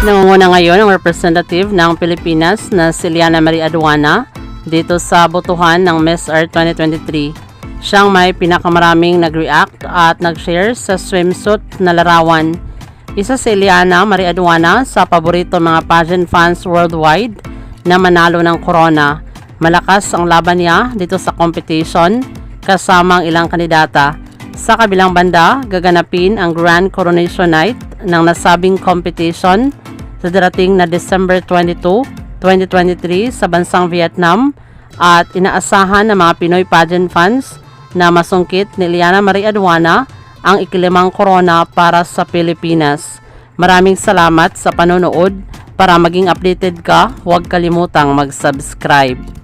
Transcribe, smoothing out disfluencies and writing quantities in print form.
Nangunguna ngayon ang representative ng Pilipinas na si Liana Marie Aduana dito sa botohan ng Miss Earth 2023. Siyang may pinakamaraming nag-react at nag-share sa swimsuit na larawan. Isa si Liana Marie Aduana sa paborito mga pageant fans worldwide na manalo ng corona. Malakas ang laban niya dito sa competition kasama ang ilang kandidata. Sa kabilang banda, gaganapin ang Grand Coronation Night ng nasabing competition sa darating na December 22, 2023 sa bansang Vietnam at inaasahan ng mga Pinoy pageant fans na masungkit ni Liana Marie Aduana ang ikilimang corona para sa Pilipinas. Maraming salamat sa panonood. Para maging updated ka, huwag kalimutang mag-subscribe.